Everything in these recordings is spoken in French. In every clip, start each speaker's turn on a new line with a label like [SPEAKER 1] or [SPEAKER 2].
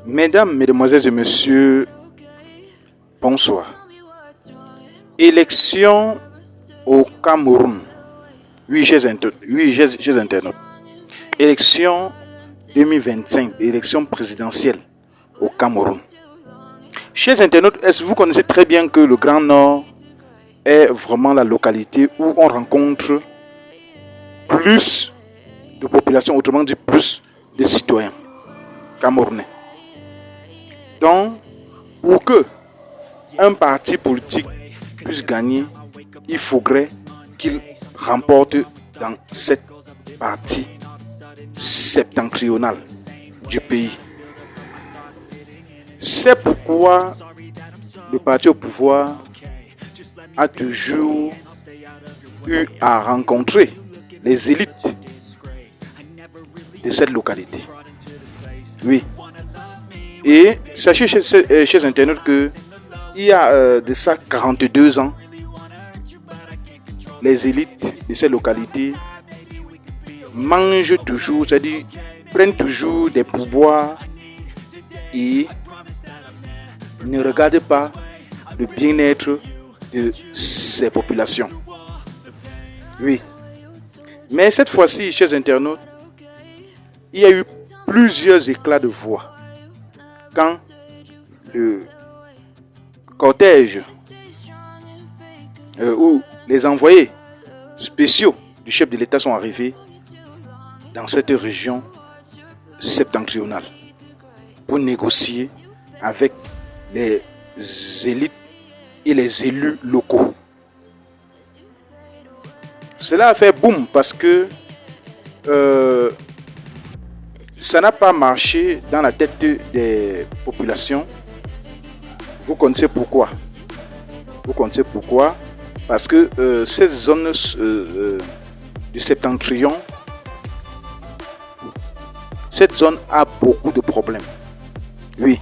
[SPEAKER 1] Mesdames, Mesdemoiselles et Messieurs, bonsoir. Élection au Cameroun. Oui, chers internautes. Élection 2025, élection présidentielle au Cameroun. Chers internautes, est-ce que vous connaissez très bien que le Grand Nord est vraiment la localité où on rencontre plus de population, autrement dit plus de citoyens camerounais. Donc, pour que un parti politique puisse gagner, il faudrait qu'il remporte dans cette partie septentrionale du pays. C'est pourquoi le parti au pouvoir a toujours eu à rencontrer les élites de cette localité. Oui. Et sachez, chers internautes, que il y a de ça 42 ans, les élites de cette localité mangent toujours, c'est-à-dire prennent toujours des pourboires et ne regardent pas le bien-être de ces populations. Oui. Mais cette fois-ci, chers internautes, il y a eu plusieurs éclats de voix quand le cortège où les envoyés spéciaux du chef de l'État sont arrivés dans cette région septentrionale pour négocier avec les élites et les élus locaux. Cela a fait boum parce que ça n'a pas marché dans la tête des populations. Vous connaissez pourquoi? Parce que cette zone du septentrion, cette zone a beaucoup de problèmes. Oui.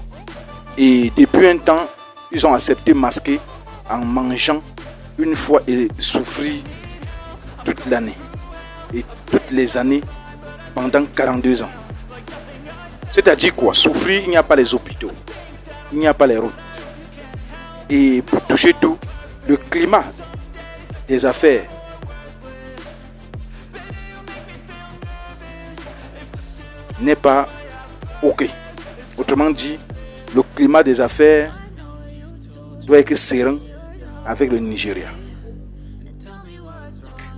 [SPEAKER 1] Et depuis un temps, ils ont accepté masquer en mangeant une fois et souffrir toute l'année. Et toutes les années pendant 42 ans. C'est-à-dire quoi? Souffrir, il n'y a pas les hôpitaux, il n'y a pas les routes. Et pour toucher tout, le climat des affaires n'est pas OK. Autrement dit, le climat des affaires doit être serein avec le Nigeria.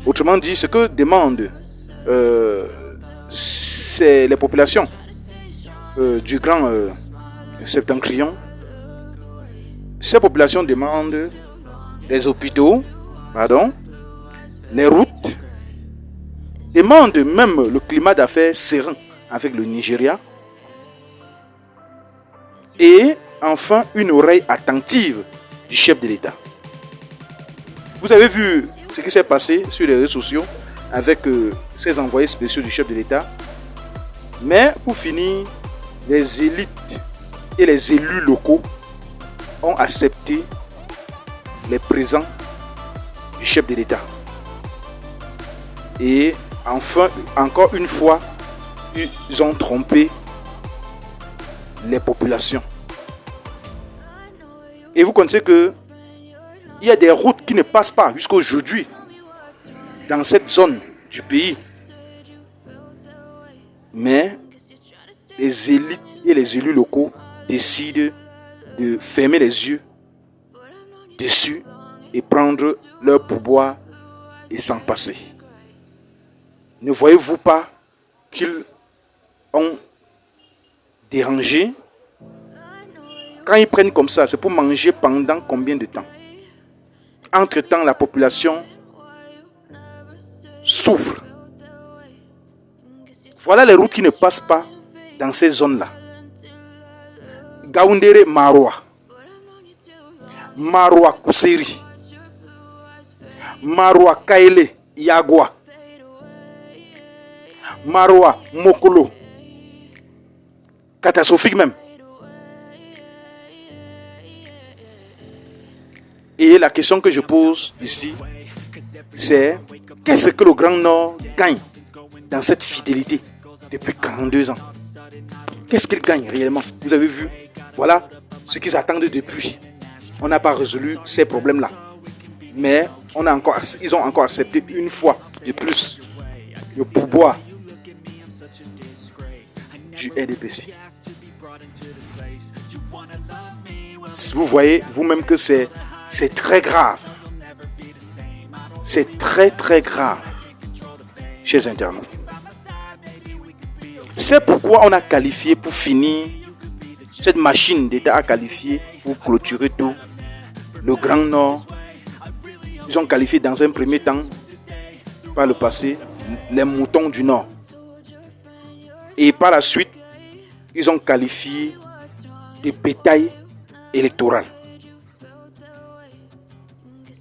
[SPEAKER 1] Autrement dit, ce que demandent c'est les populations du Grand Septentrion. Ces populations demandent les hôpitaux, les routes, demandent même le climat d'affaires serein avec le Nigeria et enfin une oreille attentive du chef de l'État. Vous avez vu ce qui s'est passé sur les réseaux sociaux avec ces envoyés spéciaux du chef de l'État. Mais pour finir, les élites et les élus locaux ont accepté les présents du chef de l'État. Et enfin, encore une fois, ils ont trompé les populations. Et vous connaissez que il y a des routes qui ne passent pas jusqu'à aujourd'hui dans cette zone du pays. Mais les élites et les élus locaux décident de fermer les yeux dessus et prendre leur pourboire et s'en passer. Ne voyez-vous pas qu'ils ont dérangé? Quand ils prennent comme ça, c'est pour manger pendant combien de temps? Entre-temps, la population souffre. Voilà les routes qui ne passent pas dans ces zones-là. Gaoundéré Maroua, Maroua Kousséri, Maroua Kaélé Yagua, Maroua Mokolo. Catastrophique même. Et la question que je pose ici, c'est qu'est-ce que le Grand Nord gagne dans cette fidélité depuis 42 ans? Qu'est-ce qu'ils gagnent réellement? Vous avez vu? Voilà ce qu'ils attendent depuis. On n'a pas résolu ces problèmes-là. Mais ils ont encore accepté une fois de plus le pouvoir du RDPC. Vous voyez vous-même que c'est très grave. C'est très très grave, chers internautes. C'est pourquoi on a qualifié pour finir, cette machine d'État a qualifié pour clôturer tout le Grand Nord. Ils ont qualifié dans un premier temps, par le passé, les moutons du Nord. Et par la suite, ils ont qualifié de bétail électoral.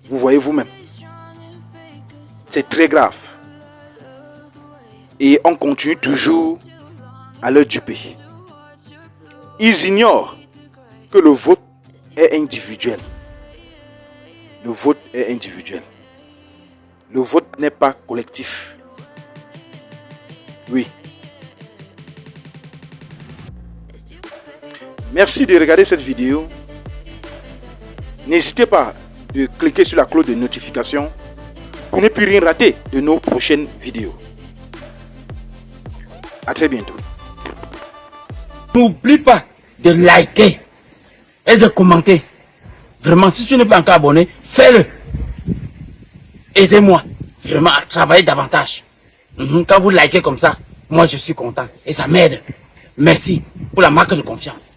[SPEAKER 1] Vous voyez vous-même. C'est très grave. Et on continue toujours à leur duper. Ils ignorent que le vote est individuel. Le vote est individuel. Le vote n'est pas collectif. Oui. Merci de regarder cette vidéo. N'hésitez pas de cliquer sur la cloche de notification pour ne plus rien rater de nos prochaines vidéos. À très bientôt.
[SPEAKER 2] N'oublie pas de liker et de commenter. Vraiment, si tu n'es pas encore abonné, fais-le. Aidez-moi vraiment à travailler davantage. Quand vous likez comme ça, moi je suis content et ça m'aide. Merci pour la marque de confiance.